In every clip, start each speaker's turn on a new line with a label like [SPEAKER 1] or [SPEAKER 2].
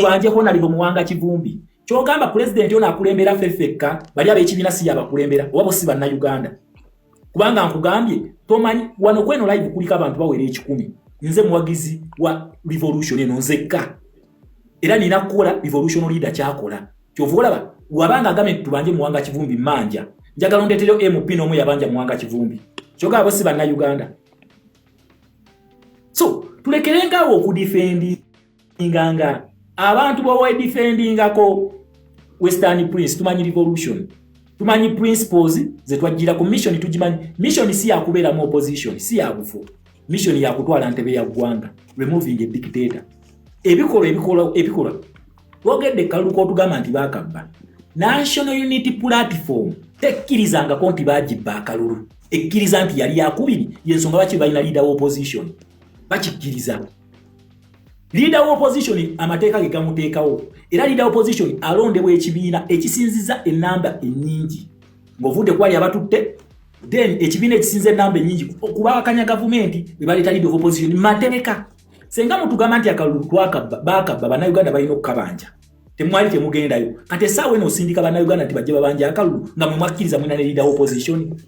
[SPEAKER 1] Banje kona libo muwanga kivumbi. Kyogamba president ono akulembera feffekka bali ab'ekibiina si abakulembera wabo si banna Uganda. Kubanga nkugambye tomanyi wano kweno live kulika abantu bawere 10. Nze muwagizi wa revolution eno nzekka. Era nina kukola revolution leader kyakola. Kyovuola wabanga agame tubanje muwanga kivumbi manja. Njagala ondeetero MP n'omu yabanja muwanga kivumbi. Kyogamba si banna Uganda. So tulekerengawo okudefendi inganga abantu bawe defendingako Western Prince tumanyi revolution tumanyi principles ze twajira ku mission tujimanyi mission si ya kubera mu opposition si ya bufu mission ya kutwala ntebe ya gwanga removing a dictator ebikolo wogedde kaluko tugamba nti bakabba National Unity Platform tekirizanga konti bajiba kalulu ekkiriza nti yali yakubiri yensonga bachi balina leader opposition bakikiriza leader opposition amateeka ge gamuteekawo era leader opposition alondebwa ekibiina ekisinziza enamba ennyingi ng'ovudde kwali abatutte then ekibiina ekisinza enamba ennyingi okubakanya gavumenti be baleeta leader opposition mateeka senga mutugamba nti akalulu bakabba bannayuganda balina okukabanja temwali temugendayo kati essaawa eno osindika bannayuganda nti bajje babanja akalulu nga mwe mwakkiriza mwina ne leader opposition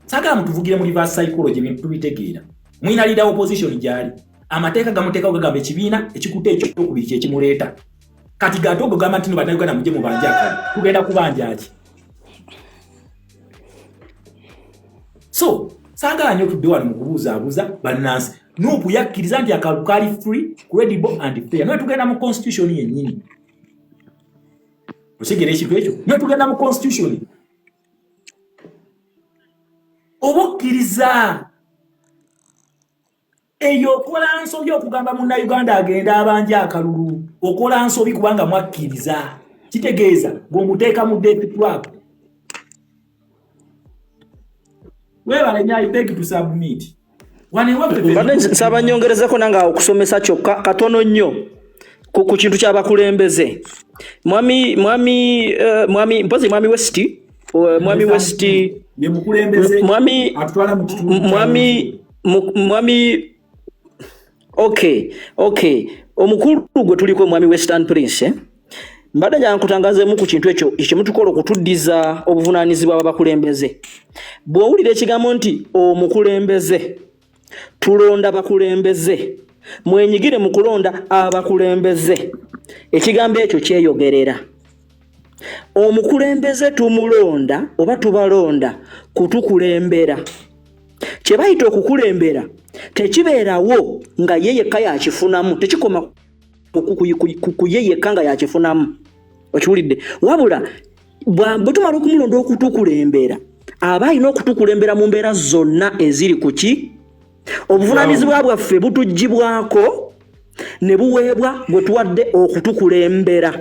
[SPEAKER 1] saagala mutuvugire mu reverse psychology bintu tubitegeera mwina leader opposition gyali amateeka gamuteeka okugamba ekibiina ekikutte ekyokubiri kyekimuleeta kati gatogo gamba nti bannayuganda mujje mubanja akalulu tugenda kubanja ki so saagala nnyo tudde wano mu kubuuzaabuuza bannansi Nupu yakkiriza nti akalulu kali free credible and fair naye tugenda mu constitution yennyini osigera ekintu ekyo naye tugenda mu constitution obukkiriza eyo okola nsobi okugamba munnayuganda agenda abanja akalulu okola nsobi kubanga mwakkiriza kitegeeza ng'omuteeka mu death trap webale nyayi beg to submit
[SPEAKER 2] nsaba nyongerezako nanga okusomesa kyokka katono nnyo ku kintu ky'abakulembeze mwami West mwami okay omukulu gwe tuliko mwami Western Prince mbadde njagala nkutangazeemu ku kintu ekyo ekimutukola okutuddiza obuvunaanyizibwa bw'abakulembeze bw'owulira ekigambo nti omukulembeze tulonda bakulembeze mwenyigire mu kulonda abakulembeze ekigambo ekyo kyeyogerera omukulembeze tumulonda oba tubalonda kutukulembera kye bayita okukulembera tekibeerawo nga ye yekka yakifunamu tekikoma ku ye yekka nga yakifunamu okiwulidde wabula bwe tumala okumulonda okutukulembera aba alina okutukulembera mu mbeera zonna eziri ku ki obuvunaanyizibwa bwaffe butugibwako ne buweebwa bwe tuwadde okutukulembera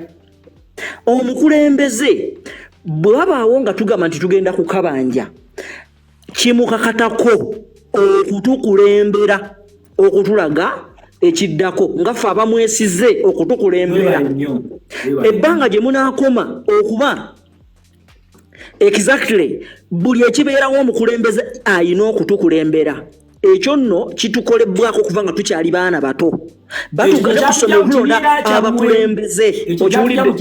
[SPEAKER 2] omukulembeze bwe wabaawo nga tugamba nti tugenda kukabanja kimukakatako okutukulembera okutulaga ekiddako nga ffe abamwesize okutukulembera ebbanga gye munaakoma okuba exactly buli ekibeerawo omukulembeze ayina okutukulembera ekyo nno kitukolebwako kuva nga tukyali baana bato batugenda kusoma okulonda abakulembeze okiwulidde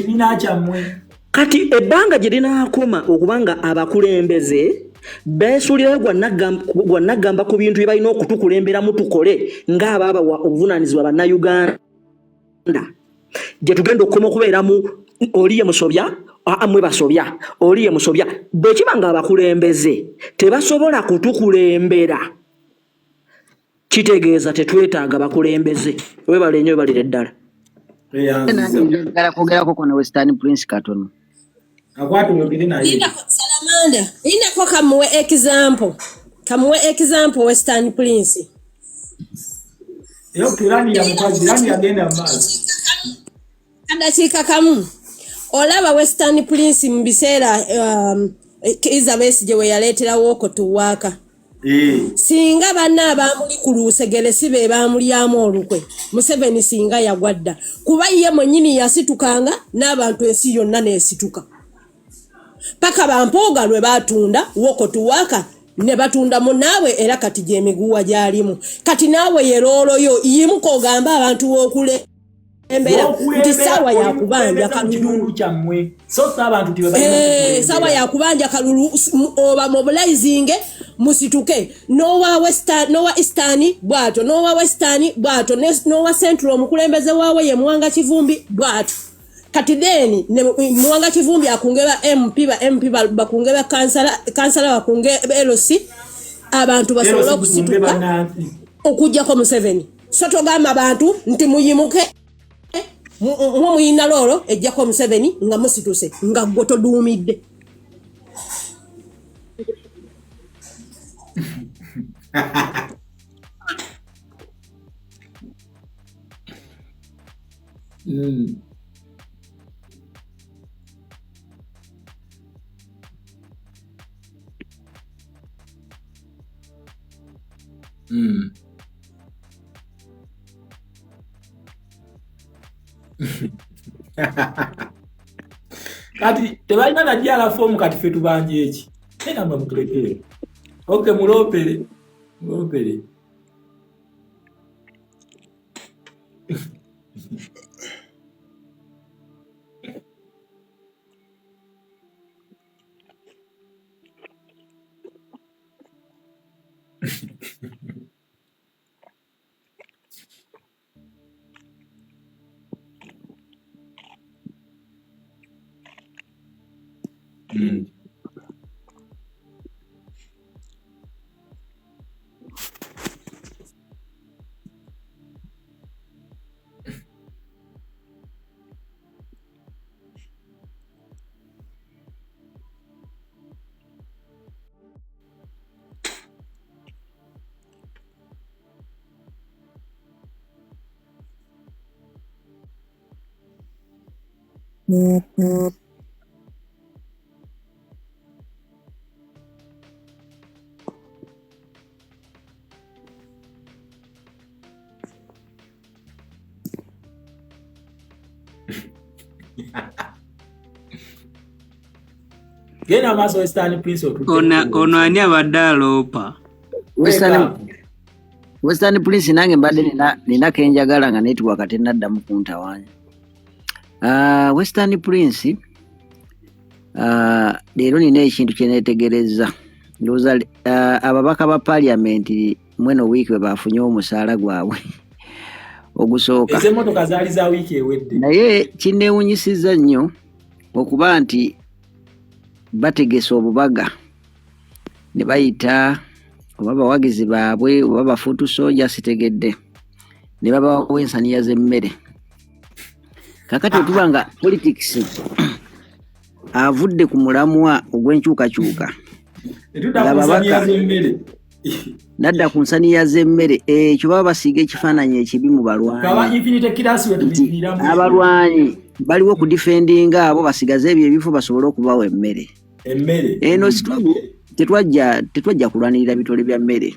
[SPEAKER 2] kati ebbanga gye linaakoma okubanga abakulembeze beesuulirayo gwanagamba ku bintu bye balina okutukulemberamu tukole ng'abaabawa obuvunaanyizibwa bannayuganda gye tugenda okukoma okubeeramu oliye musobya mwe basobya oliye musobya bwe kiba nga abakulembeze tebasobola kutukulembera kitegeeza tetwetaaga bakulembeze webale nnyo webalire ddala
[SPEAKER 3] kwogerako kono Western Prince katono
[SPEAKER 4] Salamanda inako kamuwe example Western Prince kadakiika kamu olaba Western Prince mu biseera Kizza Besigye we yaleeterawo okutuwaaka singa banna abamuli ku Lusegere si be bamulyamu olukwe Museveni singa yagwadda kuba ye mwennyini yasitukanga n'abantu ensi yonna neesituka paka bampoga lwe batunda wokotuwaaka ne batunda munaawe era kati gy'emiguwa gyalimu kati naawe yerooloyo yimuka ogamba abantu w'okule nti sawa ya kubanja kalulu
[SPEAKER 1] kyamwe so abantu tibabayina
[SPEAKER 4] sawa ya kubanja kalulu oba mobilizing musituke nowa eastern bwato nowa western bwato nowa central omukulembeze waawe ye Mwanga Kivumbi bwato kati deni Mwanga Kivumbi akungeba MP bakungeba kansala bakungeba LC abantu basobola okusituka okujja ko Museveni so togamba abantu nti muyimuke muyina lolo ejja ko Museveni nga musituse nga goto duumidde
[SPEAKER 1] kati tebalina najjala fomu kati fe tubanje eki tena mutulekere okay mulopere gena maso Western Prince
[SPEAKER 5] ono ani abadalopa
[SPEAKER 3] Western Prince nange mbadde nina kenjagala nga network tenadda mu kuntawanya. Western Prince leero nina ekintu kye neetegereza ndowooza ababaka ba parliament mweno wiiki we bafunye omusaala gwabwe ogusooka
[SPEAKER 1] ez'emmotoka zaali za wiiki ewedde
[SPEAKER 3] naye kinneewunyisizza nnyo okuba nti bategese obubaga ne bayita oba bawagizi baabwe oba bafuutu soja sitegedde ne babawo ensaniya z'emmere kakati otuba nga politics avudde ku mulamwa ogw'enkyukakyuka nadda ku nsaniya z'emmere ekyo baba basiiga ekifaananyi ekibi mu balwanyi abalwanyi baliwo ku defendinga abo basigaze ebyo ebifo basobole okubawa emmere eno tetwajja kulwanirira bitole bya mmere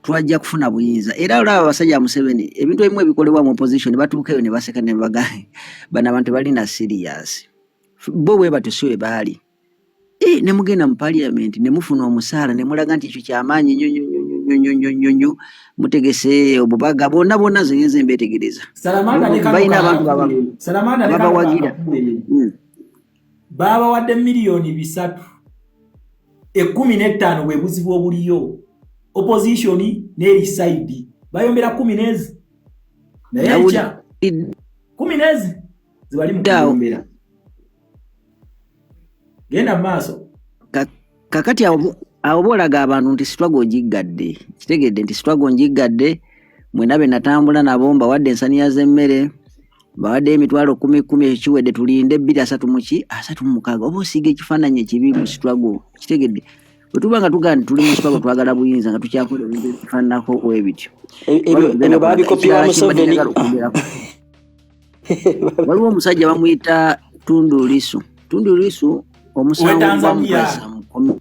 [SPEAKER 3] twajja kufuna buyinza era olaba abasajja Museveni ebintu ebimu ebikolebwa mu opposition batuukeyo ne baseka ne bagaye bana abantu balina serious bo bwe batusiwe baali ne mugenda mu parliament ne mufuna omusaala ne mulaga nti ekyo kyamaanyi nnyo mutegese obubaga bonna zenze mbetegereza balina abantu babawagira
[SPEAKER 1] baba wadde miliyoni 315 bwe buzibu obuliyo opposition n'eri side bayombera 10 naye echa 10 zibali mu kuyombera genda maaso
[SPEAKER 3] kakati abo bolaga abantu nti struggle njiggadde kitegedde nti struggle njiggadde mwenabe natambula nabo mbawadde ensaniya z'emmere bawadde emitwalo 10 ekiwedde tulinde 236 oba osiiga ekifaananyi ekibi mu struggle kitegedde bwetuba nga tugaa nti tuli mu struggle twagala buyinza nga tukyakola ebintu ebifaananako webityo
[SPEAKER 2] ebyo babikopya Museveni
[SPEAKER 3] waliwo omusajja bamuyita Tundu Lissu omusango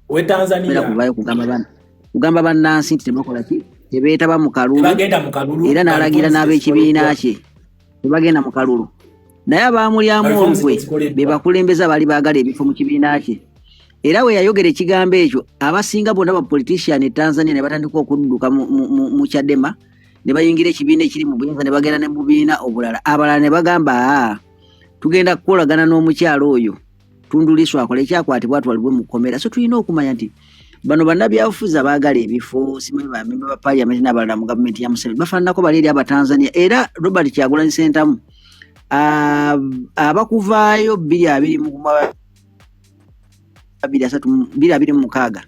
[SPEAKER 1] we Tanzania
[SPEAKER 3] kugamba bannansi nti tebakola ki tebeetaba mu kalulu era n'alagira n'ab'ekibiina kye tebagenda mu kalulu naye abaamulyamu olukwe be bakulembeza baali baagala ebifo mu kibiina kye era we yayogera ekigambo ekyo abasinga bonna ba politician e Tanzania ne batandika okudduka mu Chadema ne bayingira ekibiina ekiri mu buyinza ne bagenda ne mu bibiina obulala abalala ne bagamba tugenda kukolagana n'omukyalo oyo Tundu Lissu akola ekyakwatibwa atwalibwe mu kkomera. So tulina okumanya nti bano bannabyabufuzi abaagala ebifo simanyi bamemba ba parliament n'abalala mu gavumenti ya Museveni bafaananako bali eri Abatanzania era Robert Kyagulanyi Ssentamu abakuvaayo 2026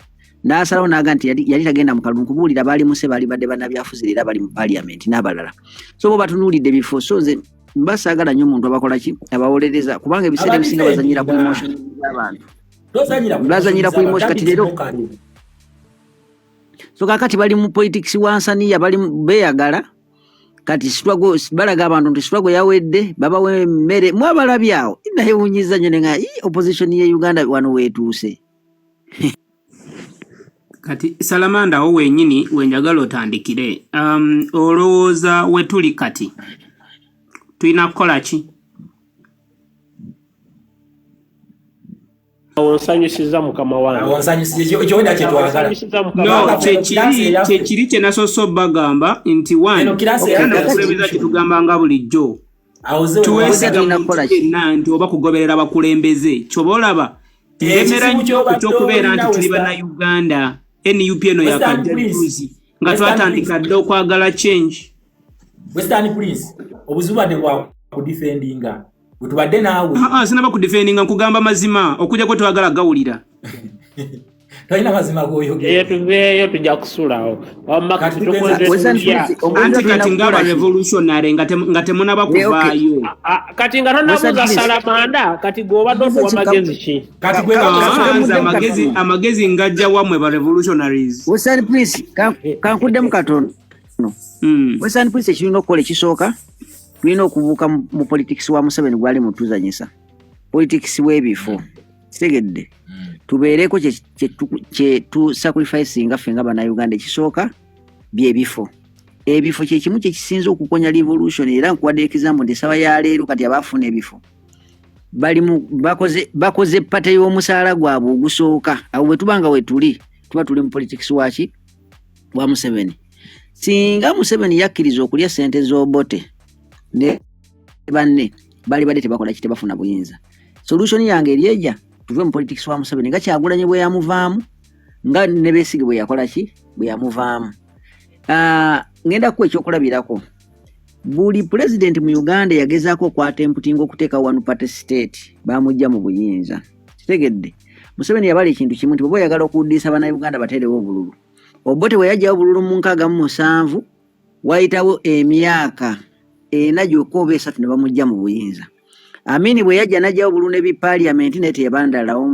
[SPEAKER 3] n'asalawo n'aga nti yali tagenda mu kalulu kubuulira baali muse baali badde bannabyabufuzi era bali mu parliament n'abalala. So bo batunuulidde bifo so nze basaagala nnyo omuntu abakola ki abawolereza kubanga ebiseera ebisinga bazanyira ku emotion z'abantu bazanyira ku emotion kati leero so kakati bali mu politics wansaniya bali beeyagala kati struggle balaga abantu nti struggle yawedde babawe mmere mwabalabyawo inayewunyiza nnyo nga opposition ye Uganda wano weetuuse.
[SPEAKER 5] Kati Salamanda wo wenyini wenjagala otandikire olowooza wetuli kati tulina kukola ki?
[SPEAKER 6] Onsanyusiza mukama wange.
[SPEAKER 1] Onsanyusiza ekyo wenda kye twagala.
[SPEAKER 5] No, kyekiri kye nasoso bagamba nti one okulembeza kitugamba nga bulijjo. Tuwesiga nti oba kugoberera bakulembeze kyoba olaba emera nnyo okubeera nti tuli bannayuganda NUP eno yakajjaluzi nga twatandika dde okwagala change.
[SPEAKER 1] Western Prince obuzubadde bwa kudefendinga butubadde naawe
[SPEAKER 5] sinaba kudefendinga nkugamba mazima okujja kwe twagala gawulira
[SPEAKER 1] talina mazima goyogera
[SPEAKER 6] tuveeyo tujja kusulawo
[SPEAKER 5] anti kati ngaba revolutionary nga temunaba kuvaayo
[SPEAKER 6] kati nga tonabuuza Salamanda kati gw'obadde otuwa magezi ki
[SPEAKER 5] amagezi ngajja wamwe ba revolutionaries.
[SPEAKER 3] Western Prince kankuddemu katono Western Prince ekirina okukola ekisooka tulina okubuuka mu politics wa Museveni gwali mutuzanyisa politics w'ebifo kitegedde tubeereko kye tu sacrificing ffe nga bannayuganda ekisooka byebifo ebifo kye kimu kye kisinza okukonya revolution era nkuwadde example nti essawa ya leero kati abaafuna ebifo bakoze pate y'omusaala gwabwe ogusooka awo bwe tuba nga tuba tuli mu politics waki wa Museveni. Singa Museveni yakkiriza okulya ssente z'Obote ne banne bali badde tebakola kite bafuna buyinza. Solution yange eryeja tuve mu politics wa Museveni nga Kyagulanyi bwe yamuvaamu nga ne Besigye bwe yakola ki bwe yamuvaamu. Ngenda ku ekyokulabirako buli president mu Uganda yagezaako okwata emputinga okuteeka one party state bamujja mu buyinza kitegedde. Museveni yabala ekintu kimu nti bwe yagala okuddisa bannayuganda baterewo obululu. Obote we yajja obululu mu 67 wayitawo emyaka ena gyokka oba 3 ne bamujja mu buyinza. Amini bwe yajja najja obululu ne bi parliament ne tebandalawo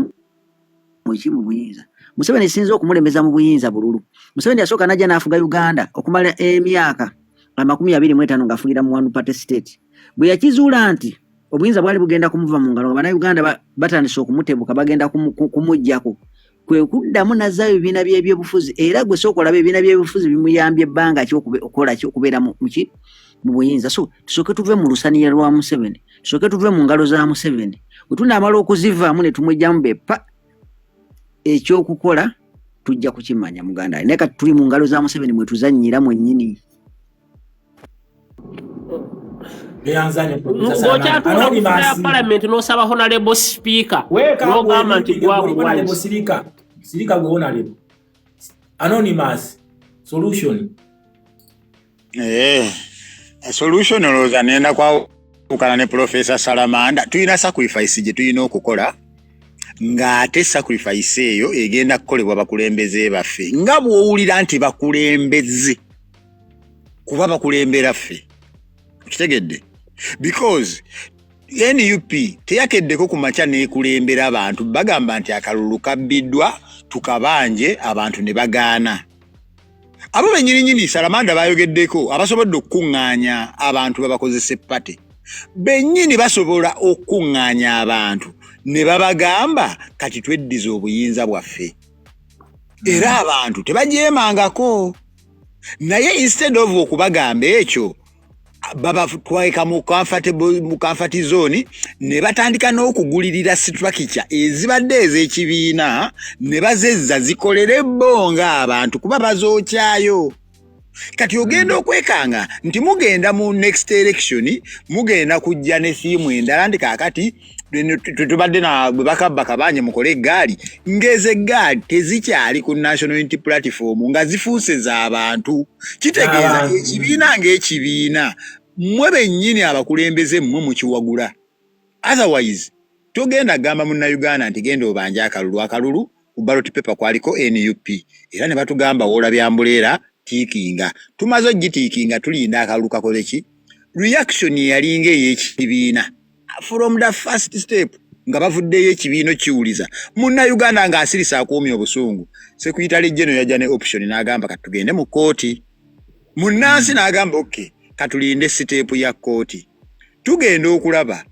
[SPEAKER 3] mu buyinza. Museveni sinzo okumulembeza mu buyinza bululu. Museveni yasooka najja n'afuga Uganda okumala emyaka 25 ng'afugira mu one party state. Bwe yakizuula nti obuyinza bwali bugenda kumuva mu ngalo bannayuganda batandise okumutebuka bagenda kumujjako kwe kuddamu nazaayo ebibiina by'ebyobufuzi era gwe sooka olaba ebibiina by'ebyobufuzi bimuyambye ebbanga ki okukola ki okubeera mu buyinza. So tusooke tuve mu lusanira lwa Museveni tusooke tuve mu ngalo za Museveni bwe tunaamala okuzivaamu ne tumujjamu bepa ekyokukola tujja kukimanya muganda naye kati tuli mu ngalo za Museveni mwe tuzannyira mwennyini.
[SPEAKER 6] Ngokyatula parliament n'osaba honorable speaker n'ogamba nti
[SPEAKER 1] sirika gwe honorable anonymous solution
[SPEAKER 7] solution olowooza nenda kwawukana ne Professor Salamanda tulina sacrifice gye tulina okukola ng'ate sacrifice eyo egenda kukolebwa bakulembeze baffe nga bw'owulira nti bakulembeze kuba bakulembera ffe kitegedde because NUP teyakeddeko ku makya n'ekulembera abantu bagamba nti akalulu kabbiddwa tukabanje abantu ne bagaana. Abo bennyini Salamanda bayogeddeko abasobodde okuŋŋaanya abantu babakozesa epate bennyini basobola okuŋŋaanya abantu ne babagamba kati tweddiza obuyinza bwaffe era abantu tebajeemangako naye instead of okubagamba ekyo baba twaika mu comfort zone ne batandika n'okugulirira structure ezibadde ez'ekibiina ne bazezza zikolere bonga abantu kuba bazookyayo kati ogenda okwekanga nti mugenda mu next election mugenda kujja ne simu endala ndi kakati tubadde na bakabba kabanye mukole eggaali ngeze eggaali tezikyali ku National Unity Platform nga zifuuse z'abantu kitegeeza ekibiina ng'ekibiina mmwe bennyini abakulembeze mmwe mukiwagula otherwise togenda gamba munnayuganda nti genda obanja akalulu ku ballot paper kwaliko NUP era ne batugamba wola byambuleera tiikinga tumaze ogitiikinga tulinda akalulu kakole ki reaction yalinga ey'ekibiina from the first step nga bavuddeyo ekibiino kiwuliza munnayuganda ng'asirisa akuumya obusungu Secretary General yajja ne option n'agamba katugende mu kooti munnansi n'agamba okay katulinde step ya kooti tugenda okulaba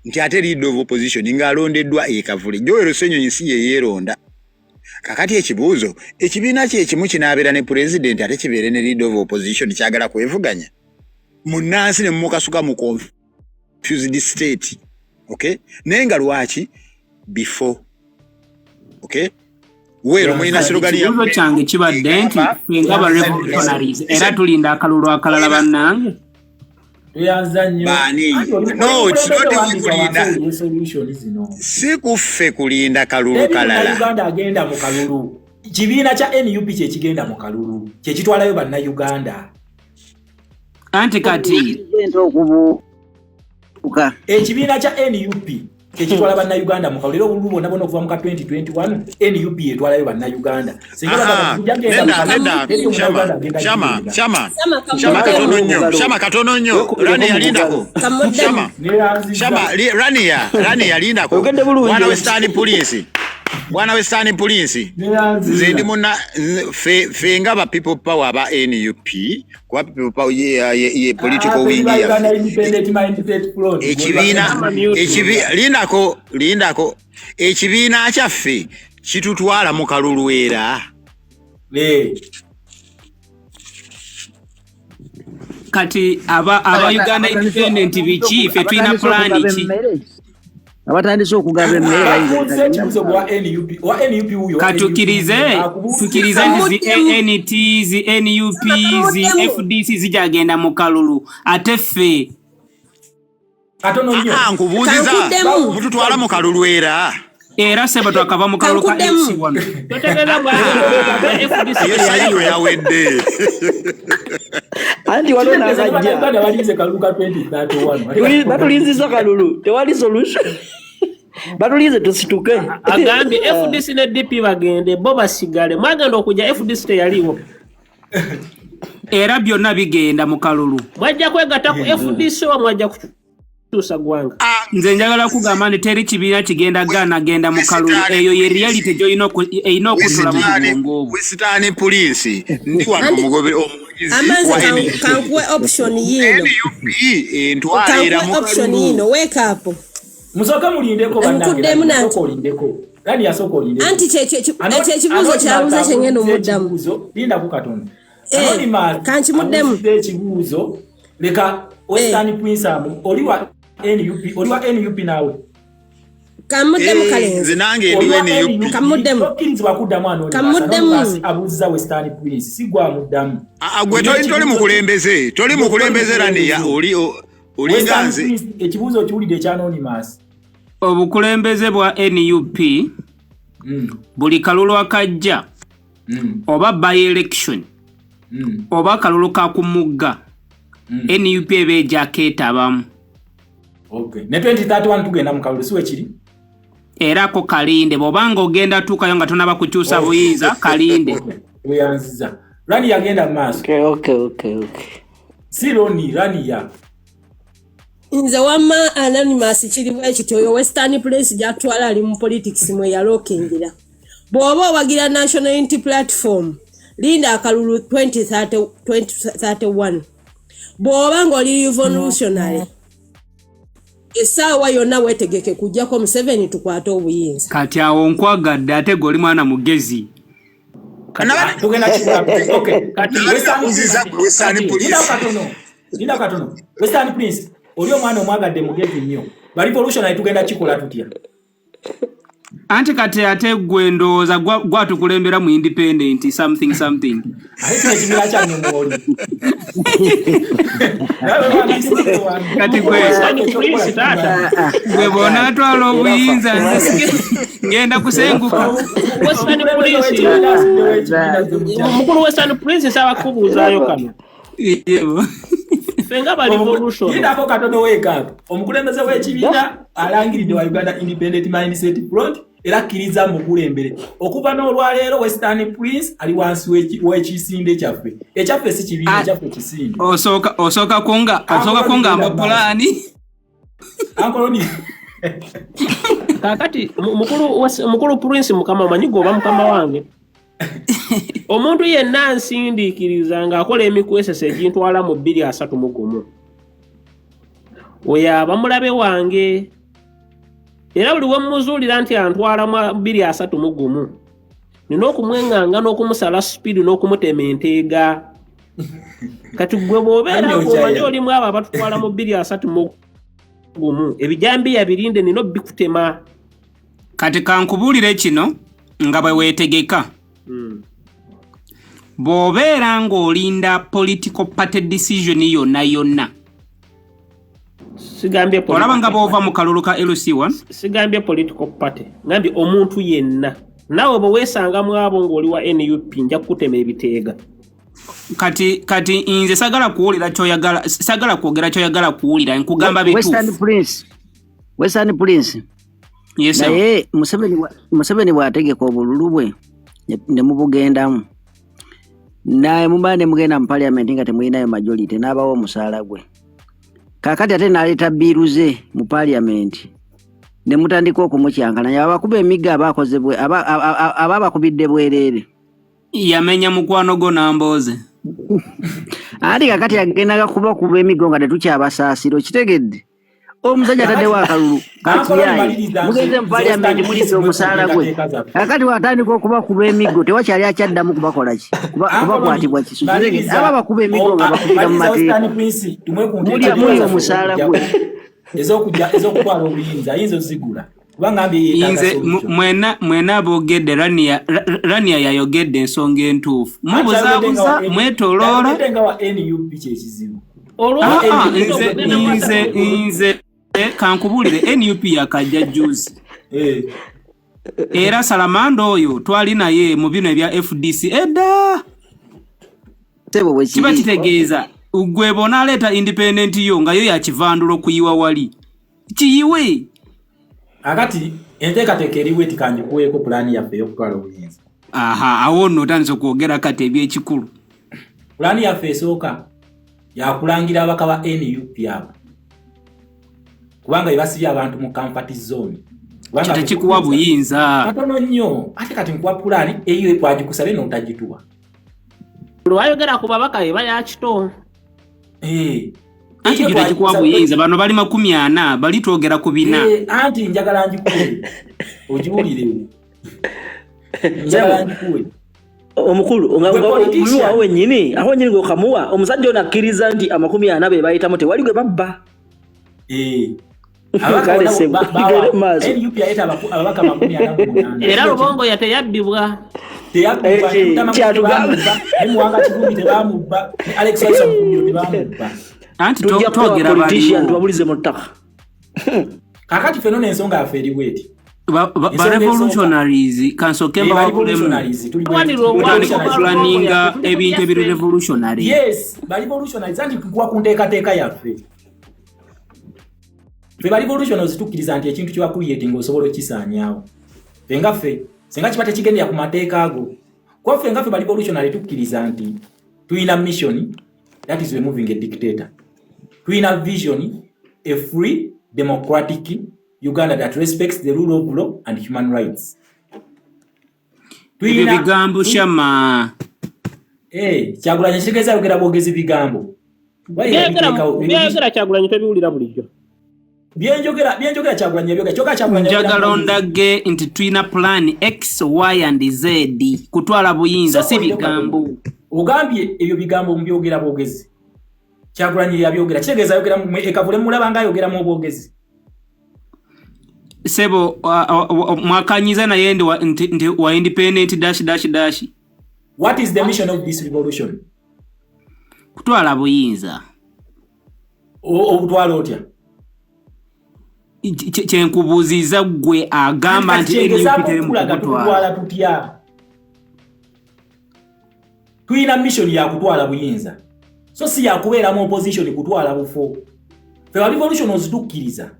[SPEAKER 7] nti ate leader of opposition ng'alondeddwa ekavule Joel Ssenyonyi si ye yeeronda kakati ekibuuzo ekibiina kye kimu kinaabeera ne president ate kibeere ne leader of opposition kyagala kwevuganya munnansi ne mukasuka mu confused state okay nenga lwaki before okay wero mulina slogan
[SPEAKER 5] ya change kibadde nti fenga ba revolutionaries era tulinda akalulu akalala bannange
[SPEAKER 7] no si kuffe kulinda kalulu kalala
[SPEAKER 1] Uganda agenda mu kalulu kibiina kya NUP kye kigenda mu kalulu kye kitwalayo bannayuganda
[SPEAKER 5] anti kati
[SPEAKER 1] ekibiina kya NUP kye kitwala bannayuganda mu kalulu obululu bonna bonna okuva mu ka 2021 NUP etwalayo bannayuganda
[SPEAKER 7] Shama katono nnyo Rani yalindako Rani yalindako Bwana Western Police zindi muna fenga ba people power ba NUP kwa people power ye political wing ya ekibiina lindako ekibiina kyaffe kitutwala mu kalulu era
[SPEAKER 5] kati aba Uganda independent biki fe twina plan ki
[SPEAKER 3] abatandise okugaba
[SPEAKER 1] NUP huyo
[SPEAKER 5] katukirize NT NUP FDC zijagenda mu kalulu ate fe
[SPEAKER 1] katono nnyo
[SPEAKER 7] nkubuuziza mututwala mu kalulu
[SPEAKER 5] era seba twakava mu kalulu ka MC1
[SPEAKER 6] totegera bwa FDC
[SPEAKER 7] yaliyo yawedde
[SPEAKER 3] anti wano nabajja
[SPEAKER 1] balize kalulu ka 2031
[SPEAKER 3] batulinziza kalulu tewali solution batulize tusituke
[SPEAKER 6] agambye FDC ne DP bagende bo basigale mwagenda okujja FDC teyaliwo
[SPEAKER 5] era byonna bigenda mu kalulu
[SPEAKER 6] mwajja kwegatta ku FDC wa mwajja kutuusa gwanga
[SPEAKER 5] nze njagala kugamba nti teri kibiina kigenda genda mu kalulu eyo ye reality gyoyina okutula mu bwongo
[SPEAKER 7] Western Police ndi wano mugobe
[SPEAKER 4] amaze kankuwe option yino
[SPEAKER 7] entwalira mu
[SPEAKER 4] option yino wake up
[SPEAKER 1] musoka mulindeko bannange olindeko kandi yasoko olindeko
[SPEAKER 4] anti ekibuuzo kyabuuza kyengendo muddamu
[SPEAKER 1] linda ku Katonda
[SPEAKER 4] kanki muddemu
[SPEAKER 1] ekibuuzo leka Western Prince oliwa NUP nawe
[SPEAKER 4] kamuddemu kalenzi
[SPEAKER 7] nange ndiwe NUP
[SPEAKER 4] kamuddemu
[SPEAKER 1] okirizibwa kuddamu
[SPEAKER 4] kamuddemu
[SPEAKER 1] abuuziza Western Prince sigwa muddamu
[SPEAKER 7] gwe toli mukulembeze Rania olinganze
[SPEAKER 1] ekibuuzo kiwulidde ekya Anonymous
[SPEAKER 5] obukulembeze bwa NUP buli kalulu akajja oba by election oba kalulu ka kumugga NUP ebeja ketabamu
[SPEAKER 1] okay ne 2031 tugenda mu kalulu siwe kiri
[SPEAKER 5] era ko kalinde bobanga ogenda tukayo nga tonaba kukyusa buyinza kalinde
[SPEAKER 1] uyanziza Rani yagenda maso
[SPEAKER 3] okay
[SPEAKER 1] Sironi Rani ya
[SPEAKER 4] nze wama Anonymous kiri bwe kityo Western Place gyatwala ali mu politics mwe yalokingira bw'oba owagira National Unity Platform linda akalulu 2031 bw'oba ng'oli revolutionary esaawa yonna weetegeke kujjako Museveni tukwate obuyinza
[SPEAKER 5] kati awo nkwagadde ate goli mwana mugezi
[SPEAKER 1] tugenda kikula okay kati linda katono Western Prince oli omwana omwagadde mugezi nnyo revolutionary tugenda kikola tutya
[SPEAKER 5] Anti kati ate gwendooza gwatukulembera mu independent something. Kati gwe bona atwala obuyinza ngenda kusenguka.
[SPEAKER 6] Mukulu Western Prince sabakubuuzaayo kano. Fenga bali revolution.
[SPEAKER 1] Ndako katono weka. Omukulembeze w'ekibiina alangiridde wa Uganda Independent Mindset Front era akkiriza mu kulembere. Okuva n'olwaleero Western Prince ali wansi w'ekisinde kyaffe. Ekyaffe si kibiina, ekyaffe kisinde.
[SPEAKER 5] Osooka kunga amapulaani.
[SPEAKER 1] Ankoloni.
[SPEAKER 6] Kakati mukulu Prince mukama omanyigo oba mukama wange. Omuntu yenna nsindiikiriza ng'akola emikwesesa egintwala mu 231. Oyo aba mulabe wange. Era buli we muzuulira nti antwala mu 231. Nina okumwenganga n'okumusala speed n'okumutema enteega. Kati gwe bw'obeera ng'omanyi olimu abo abatutwala mu 231. Ebijambiya birinde nina bikutema.
[SPEAKER 5] Kati kankubuulire kino nga bwe weetegeka. Bw'obeera ng'olinda political party decision yonna.
[SPEAKER 6] Sigambye political.
[SPEAKER 5] Olaba nga bw'ova mu kalulu ka LC1.
[SPEAKER 6] Sigambye political party. Ngambye omuntu yenna. Naawe bwe weesanga mu abo ng'oli wa NUP nja kukutema ebiteega.
[SPEAKER 5] Kati nze sagala kuwulira ky'oyagala, sagala kwogera ky'oyagala kuwulira nkugamba bituufu.
[SPEAKER 3] Western Prince.
[SPEAKER 5] Yes,
[SPEAKER 3] naye Museveni bw'ategeka obululu bwe ne mubugendamu. Naye muba ne mugenda mu parliament nga temulinayo majority n'abawo omusaala gwe. Kakati ate n'aleeta biiruze mu parliament ne mutandika okumukyankana abakuba emigga abakubidde bwereere.
[SPEAKER 5] Yamenya mukwano go n'ambooze.
[SPEAKER 3] Ati kakati agendaga kuba emiggo nga tetukyabasaasiro kitegedde. Omusajja ataddewo akalulu kakiyayi mugenze mu parliament mulise omusaala gwe. Kakati watandika okubakuba emiggo tewakyali akyaddamu kubakola ki kubakwatibwa kisu. Aba bakuba emiggo nga bakubira mu mateeka muli omusaala gwe.
[SPEAKER 1] Ez'okutwala obuyinza ayinza ozigula.
[SPEAKER 5] Inze mwena abogedde Rania yayogedde ensonga entuufu. Mubuzaabuza mwetoloola. Nze kankubuulire NUP yakajja juzi. Era Salamanda oyo twali naye mu bino ebya FDC edda. Kiba kitegeeza gwe bona aleeta independent yo nga yo yakivandulo kuyiwa wali. Kiyiwe.
[SPEAKER 1] Akati enteekateeka eriwo etikanjikuweeko pulaani yaffe ey'okutwala obuyinza.
[SPEAKER 5] Awo nno otandise okwogera kati ebyekikulu.
[SPEAKER 1] Pulaani yaffe esooka yakulangira abaka ba NUP abo. Kubanga basibye abantu mu comfort zone.
[SPEAKER 5] Tekikuwa buyinza.
[SPEAKER 1] Katono nnyo ate kati nkuwa pulaani eyo ekwagikusabe n'otagituwa.
[SPEAKER 6] Lwayogera ku babaka eba yakito.
[SPEAKER 5] Anti gyo tekikuwa buyinza bano bali 40 bali twogera ku bina.
[SPEAKER 1] Anti njagala njikuwe. Ogiwulire. Njagala njikuwe.
[SPEAKER 2] Omukulu nga wenyini aho nyini ngokamuwa omusajja ono akkiriza nti 40 be bayitamu tewali gwe babba.
[SPEAKER 6] Era Lubongo yateyabbibwa.
[SPEAKER 5] Anti twogera
[SPEAKER 2] tubabulize mu ttaka.
[SPEAKER 1] Kakati feno n'ensonga yaffe eri bweti.
[SPEAKER 5] Ba revolutionaries kansoke mba
[SPEAKER 1] revolutionaries
[SPEAKER 5] planinga ebintu ebiru revolutionary.
[SPEAKER 1] Yes, ba revolutionaries anti kuwa kunteekateeka yaffe. Fe ba revolutionaries tukkiriza nti ekintu kyo creating osobola okisaanyaawo. Fengaffe senga kibate kigende ya ku mateeka ago. Kwa fengaffe ba revolutionary tukkiriza nti tuina mission, that is we moving a dictator. Tuina vision, a free democratic Uganda that respects the rule of law and human rights.
[SPEAKER 5] Tuina bigambo shama.
[SPEAKER 1] Kyagulanyi kigeza yogera bwogezi bigambo.
[SPEAKER 6] Byayogera Kyagulanyi tebiwulira bulijjo.
[SPEAKER 1] Byenjogera Kyagulanyi byogera kyoka Kyagulanyi.
[SPEAKER 5] Njagala ondage nti tuina plan X, Y and Z kutwala buyinza si bigambo.
[SPEAKER 1] Ogambye ebyo bigambo mbyogera bwogezi. Kyagulanyi yabyogera kitegeeza yogera ekavule mulaba nga yogera mu bwogezi.
[SPEAKER 5] sebo mwakanyiza na yende wa independent dash.
[SPEAKER 1] What is the mission of this revolution?
[SPEAKER 5] Kutwala buyinza.
[SPEAKER 1] Obutwala otya?
[SPEAKER 5] Kyenkubuuziza gwe agamba nti NUP
[SPEAKER 1] kutwala tutya. Tuyina mission ya kutwala buyinza. So si ya kubeera mu opposition kutwala bufo. Fe revolution ozidukkiriza.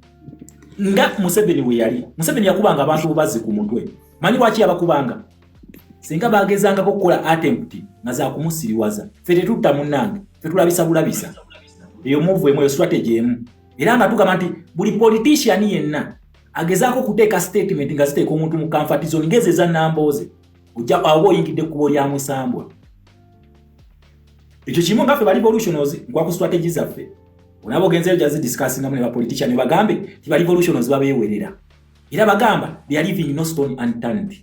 [SPEAKER 1] Nga Museveni we yali. Museveni yakubanga abantu bazi ku mutwe. Manyi lwaki abakubanga? Singa bagezanga kokola attempt nga za kumusiriwaza. Fe tetutta munnange. Fe tulabisa bulabisa. Eyo move emwe strategy emu. Era nga tugamba nti buli politician yenna agezaako kuteeka statement nga ziteeka omuntu mu comfort zone ngezeza namboze. Ojja awo oyingidde kubo lya musambwa. Ekyo kimu nga ffe ba revolutionals kwa ku strategy zaffe. Unabo genzeyo jazi discussing namwe ba politician bagambe ti ba revolutionals babewerera. Era bagamba they are leaving no stone unturned.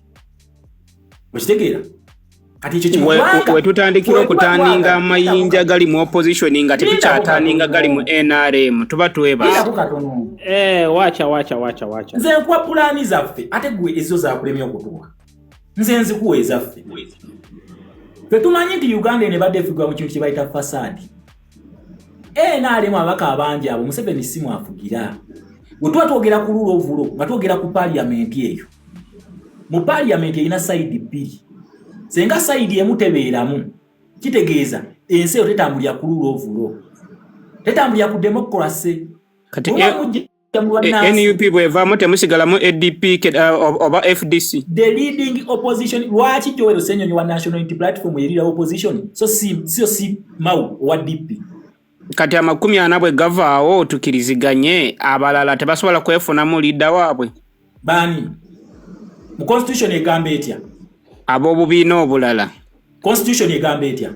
[SPEAKER 1] Okitegera? Kati ekyo kimu
[SPEAKER 5] we tutandikira okutandinga amayinja gali mu opposition nga tetukyatandinga gali mu NRM tuba tweba.
[SPEAKER 1] Wacha. Nze kwa plani zaffe ate gwe ezo za kulemya okutuuka. Nze nzikuwa ezaffe. Tumanyi nti Uganda ne badde figwa mu kintu kye bayita fasadi. NRM abaka abangi abo Museveni simu afugira. Bwe twogera ku rule of law, nga twogera ku parliament eyo. Mu parliament ina side bbiri. Senga side emu tebeeramu. Kitegeeza ensi yo tetambulira ku rule of law. Tetambulira ku democracy.
[SPEAKER 5] Kati NUP bwevaamu temusigalamu ADP oba FDC.
[SPEAKER 1] The leading opposition lwaki Joel Senyonyi wa National Unity Platform yerira opposition so si mau wa DP.
[SPEAKER 5] Kati 40 bwe gavaawo tukiriziganye abalala tebasobola kwefunamu leader waabwe.
[SPEAKER 1] Bani mu constitution egambe etya
[SPEAKER 5] abo bubina obulala.
[SPEAKER 1] Constitution egambe etya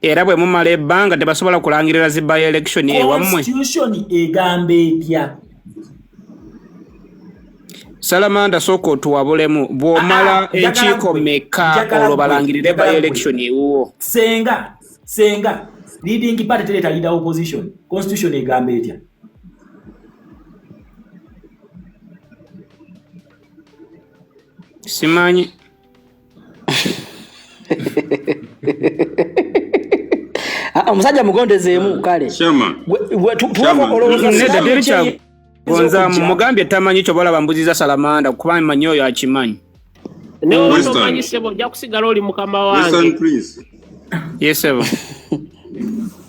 [SPEAKER 5] era bwe mumala ebbanga tebasobola kulangirira zi by election ewammwe.
[SPEAKER 1] Constitution egambe etya
[SPEAKER 5] Salamanda soko tuwabulemu bwomala ekiiko meka olwo balangirire by election ewuwo.
[SPEAKER 1] Senga leading party teleta leader opposition. Constitution egambe etya
[SPEAKER 5] simanyi.
[SPEAKER 2] Omusajja mugondezeemu kale.
[SPEAKER 8] Shama.
[SPEAKER 5] Gonza mugambye tamanyi kyo bala bambuziza Salamanda kuba manyi oyo akimanyi.
[SPEAKER 6] Ne omanyi sebo nja kusigala oli mukama wange.
[SPEAKER 5] Yes sebo.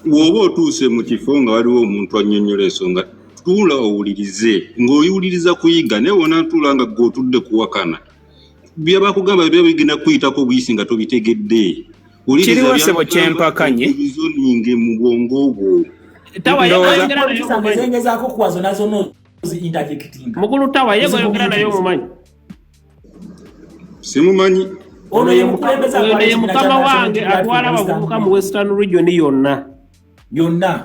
[SPEAKER 8] Woba otuuse mu kifo nga waliwo omuntu annyonnyola ensonga tuula owulirize ng'oyiwuliriza kuyiga naye wona tuula nga g'otudde kuwakana bye bakugamba bye bigenda kuyitako buyisi nga tobitegedde.
[SPEAKER 5] Kiriwo sebo kyempakanye
[SPEAKER 8] bizoninge mu bwongo bwo.
[SPEAKER 1] Zengezaako kwazo nazo no interjecting.
[SPEAKER 6] Mukulu tawa yego yogera nayo mumanyi.
[SPEAKER 8] Simumanyi.
[SPEAKER 1] Ono ye mukama
[SPEAKER 6] wange atwala abavubuka mu Western Region yonna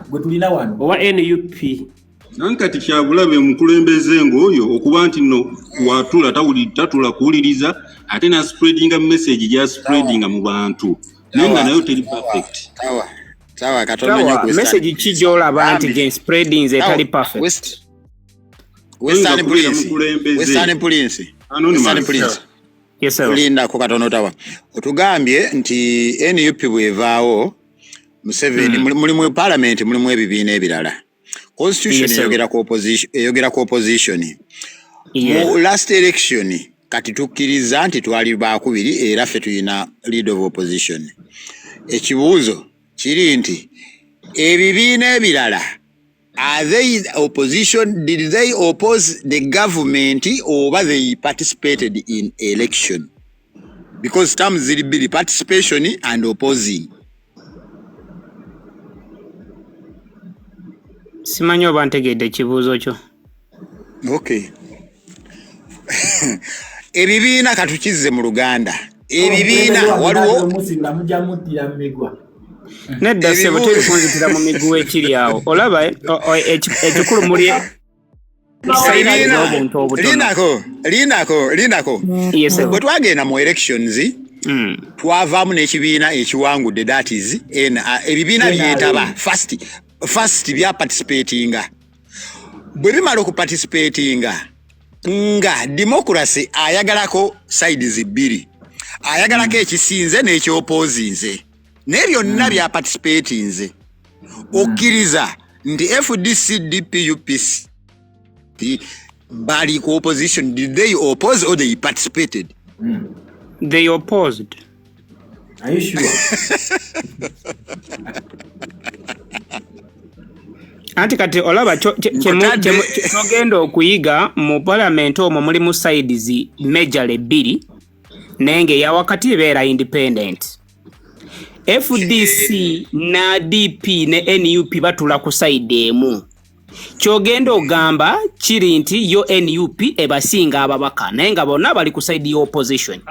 [SPEAKER 1] gwe tulina wano
[SPEAKER 6] owa NUP.
[SPEAKER 8] Nankati kyabulabe mukulembeze ng'oyo okuba nti no watula tatula kuwuliriza ate na spreadinga message gya spreadinga mu bantu nenga nayo teri perfect.
[SPEAKER 7] Sawa katonda
[SPEAKER 5] message kijola abantu gen spreading ze tali perfect.
[SPEAKER 7] Western Police.
[SPEAKER 5] Yes sir.
[SPEAKER 7] Linda ko katono tawa. Otugambye nti NUP bwevaawo Museveni muli mu parliament muli mu ebibiina ebirala. Constitution eyogera ku opposition. Last election kati tukkiriza nti twali baakubiri era ffe tulina leader of opposition. Ekibuuzo kiri nti ebibiina ebirala are they opposition? Did they oppose the government or they participated in election? Because terms will be participation and opposing.
[SPEAKER 5] Simanyi oba ntegedde ekibuuzo kyo.
[SPEAKER 7] Okay. Ebibiina katukizze mu Luganda. Ebibiina waliwo
[SPEAKER 5] nedda sebo teri kunzitira mu miguwa ekiri awo olaba ekikulu muli
[SPEAKER 7] Linako bwe twagenda mu elections twavaamu n'ekibiina ekiwangudde that is ebibiina byetaba first bya participatinga bwe bimala okuparticipatinga nga democracy ayagalako sides bbiri ayagalako ekisinze n'ekyopozinze n'ebyonna bya participatinze okkiriza nti FDC DPUPC bali ku opposition. Did they oppose or they participated?
[SPEAKER 5] They opposed.
[SPEAKER 1] Are you sure?
[SPEAKER 5] Anti kati olaba kyogenda okuyiga mu parliament omwo mulimu sides major ebbiri nenge ya wakati beera independent. FDC na DP ne NUP batula ku side emu. Kyogenda ogamba kiri nti yo NUP ebasinga ababaka naye nga bonna bali ku side opposition.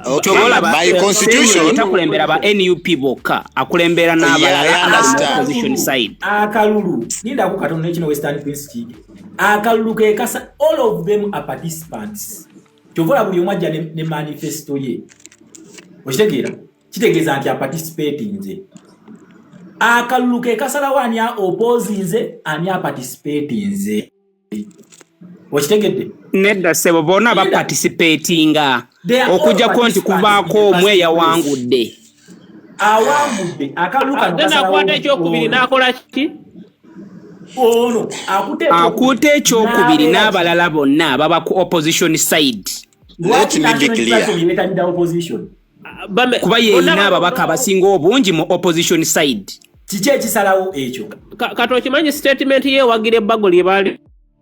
[SPEAKER 7] By constitution
[SPEAKER 5] takulembera ba NUP boka akulembera n'abalala opposition side.
[SPEAKER 1] Akalulu ninda ku katono n'ekino Western Prince Kige. Akalulu ke kasa all of them are participants. Kyovola buli omwajja ne manifesto ye. Okitegeera kitegeeza nti participating nze. Akalulu ke kasala wani ya opposing ani ya participating nze. Okitegedde?
[SPEAKER 5] Nedda sebo bona ba participatinga. Okujja konti kubaako omwe yawangudde.
[SPEAKER 1] Awangudde akalulu ka
[SPEAKER 6] kasala wani ekyokubiri n'akola ki?
[SPEAKER 1] Ono
[SPEAKER 5] akute ekyokubiri n'abalala bonna baba ku opposition side.
[SPEAKER 7] Let me be clear.
[SPEAKER 5] Kuba yeyina ababaka abasinga obungi mu opposition side.
[SPEAKER 1] Kiki ekisalawo ekyo?
[SPEAKER 6] Kato kimanyi statement ye wagire Baggo lye bali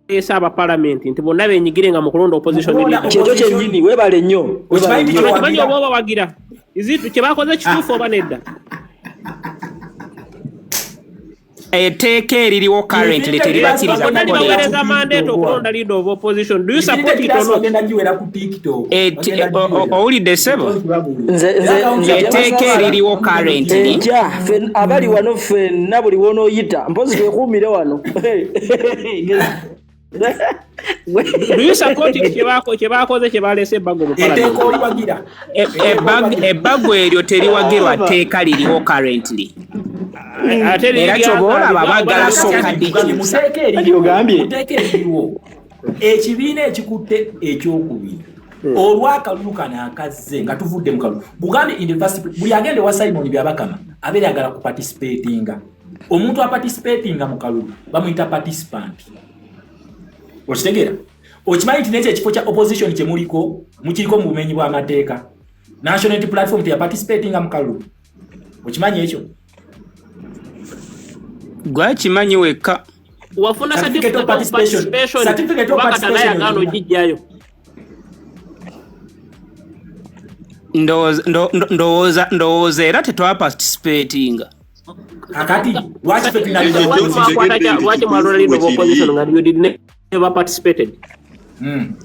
[SPEAKER 6] esaba parliament nti bonna benyigire nga mu kulonda opposition leader.
[SPEAKER 2] Kyo kyennyini webale nnyo.
[SPEAKER 6] Kimanyi oba wagira. Izitu kye bakoze kituufu oba nedda?
[SPEAKER 5] Etteeka eririwo currently teribakiriza
[SPEAKER 6] kukolera mandate okulonda leader of opposition. Do you support it or not?
[SPEAKER 5] Owulidde ssebo? Etteeka eririwo currently
[SPEAKER 2] abali wano ffenna buli wonooyita mpozi twekuumire wano.
[SPEAKER 6] Do you support it kye bakoze kye balese Baggo mu parliament?
[SPEAKER 5] Ebaggo eryo teriwagirwa tteeka liriwo currently. Era kyobola babagala soka
[SPEAKER 1] diki ogambye ekibiina ekikutte ekyokubiri olw'akalulu kano akazze nga tuvudde mu kalulu Buganda in the first buli agende wa Simon Byabakama abeera agala ku participatinga omuntu aparticipatinga mu kalulu bamuyita participant. Okitegeera? Okimanyi nti n'ekyo ekifo kya opposition kye mukiriko mu bumenyi bw'amateeka National Unity Platform ya participatinga mu kalulu. Okimanyi ekyo?
[SPEAKER 5] Gwa kimanyi weka
[SPEAKER 6] wafuna certificate of participation wakata naye agano jijjayo.
[SPEAKER 5] Ndowooza era tetwa participatinga.
[SPEAKER 1] Kakati lwaki ffe
[SPEAKER 6] lwaki mwalonda leader of opposition nga you did never participated?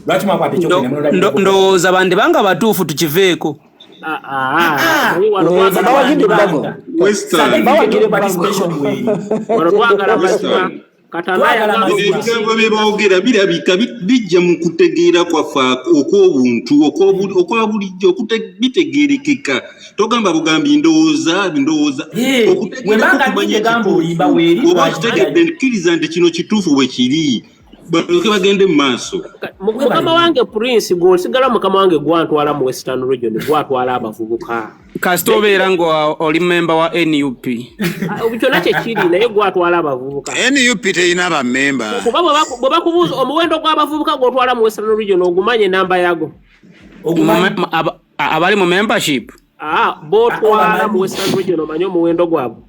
[SPEAKER 1] Lwaki mwakwata ekyo?
[SPEAKER 5] Ndowooza bandi banga batuufu tukiveeko.
[SPEAKER 8] Ebigambo bye boogera birabika bijja mu kutegeera kwaffe okw'obuntu okwa bulijjo bitegeerekeka. Togamba bugambi ndowooza oba kitegedde kkiriza nti kino kituufu bwe kiri balyoke bagende mu maaso.
[SPEAKER 6] Mukama wange Prince gwosigala mukama wange gwantwala mu Western Region gwatwala abavubuka.
[SPEAKER 5] Kasita obeera nga oli memba wa NUP.
[SPEAKER 6] Kyonna kyekiri naye gwatwala abavubuka.
[SPEAKER 7] NUP terina abamemba.
[SPEAKER 6] Kuba bwe bakubuuza omuwendo gw'abavubuka gwotwala mu Western Region ogumanye enamba yago.
[SPEAKER 5] Abali mu membership?
[SPEAKER 6] Botwala mu Western Region omanye omuwendo gwabwe.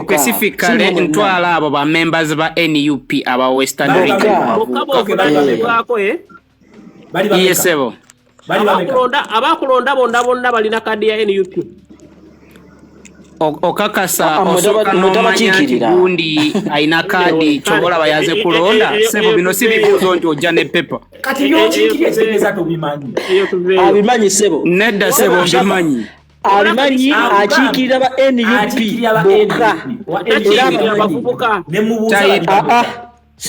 [SPEAKER 5] Specifically ntwala abo ba members ba NUP aba Western Region. Yes sebo.
[SPEAKER 6] Abakulonda bonna balina kadi ya NUP.
[SPEAKER 5] Okakasa osoka n'omanya nti gundi ayina kadi kyobola bayaze kulonda sebo bino si bibuuzo nti ojja ne pepa.
[SPEAKER 1] Kati byokikiri ekitegeeza tobimanyi.
[SPEAKER 2] Abimanyi sebo.
[SPEAKER 5] Nedda sebo bimanyi.
[SPEAKER 2] Alimanyi akiikirira ba NUP
[SPEAKER 6] boka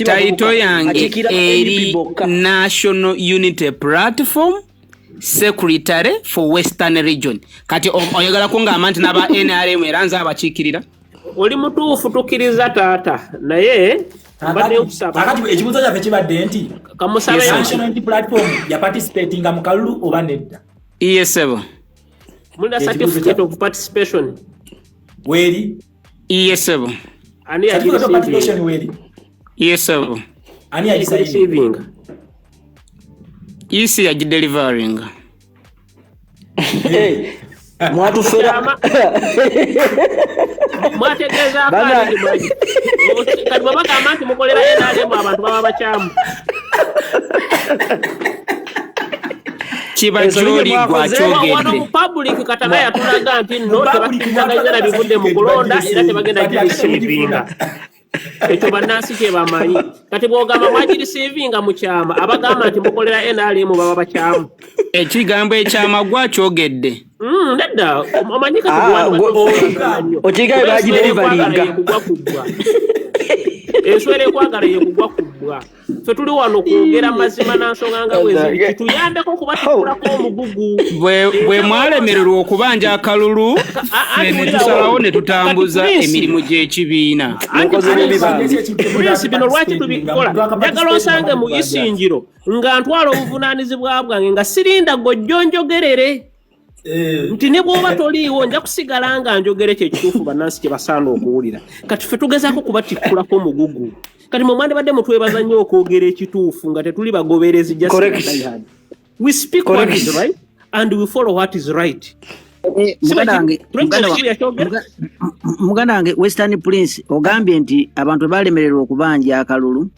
[SPEAKER 5] taito yange eri National Unity Platform Secretary for Western Region. Kati oyagala kungamba nti n'aba NRM eranza abakiikirira?
[SPEAKER 6] Oli mutuufu tukkiriza taata naye
[SPEAKER 1] Akati ekibuzo kyaffe kibadde nti
[SPEAKER 6] kamusabe
[SPEAKER 1] national platform ya participating mu kalulu oba nedda.
[SPEAKER 2] ESL.
[SPEAKER 6] Munda certificate of participation.
[SPEAKER 1] Weri?
[SPEAKER 2] ESL.
[SPEAKER 6] Ani ya
[SPEAKER 1] certificate of participation weri?
[SPEAKER 2] ESL.
[SPEAKER 1] Ani ya
[SPEAKER 6] receiving.
[SPEAKER 2] Isi ya delivering.
[SPEAKER 3] Hey. Mwatu fera
[SPEAKER 6] mwategeza akali mwaji kati baba kamanti mukolera NRM abantu baba bachamu
[SPEAKER 2] kiba joli gwa chogedde
[SPEAKER 6] wano public kataba yatulaga nti no tebakizaga bivudde mu kulonda era tebagenda kirisinga ekyo bannansi kye bamanyi kati bwogamba mwagirisivinga mu kyama abagamba nti mukolera NRM baba bachamu
[SPEAKER 2] ekigambo ekyama gwa chogedde
[SPEAKER 6] nedda omanyi kati
[SPEAKER 3] okigaye bagidelivaringa
[SPEAKER 6] kugwa kubwa eswere kwagala ye kugwa kubwa fe tuli wano kwogera mazima n'ensonga nga bwezi tuyambeko kuba tukulako omugugu
[SPEAKER 2] bwe mwalemererwa okubanja akalulu ne tusalawo ne tutambuza emirimu gy'ekibiina
[SPEAKER 6] prinsi bino lwaki tubikola njagala osange mu isinjiro nga ntwala obuvunaanyizibwa bwange nga sirinda gojjonjogerere nti ne bw'oba toliiwo nja kusigala nga njogere kyekituufu bannansi kye basaana okuwulira kati ffe tugezaako kubatikkulako omugugu kati mwe mwandibadde mutwebaza nnyo okwogera ekituufu nga tetuli bagoberezi we speak what is right and we follow what is right.
[SPEAKER 3] Muganda wange Western Prince ogambye nti abantu balemererwa okubanja akalulu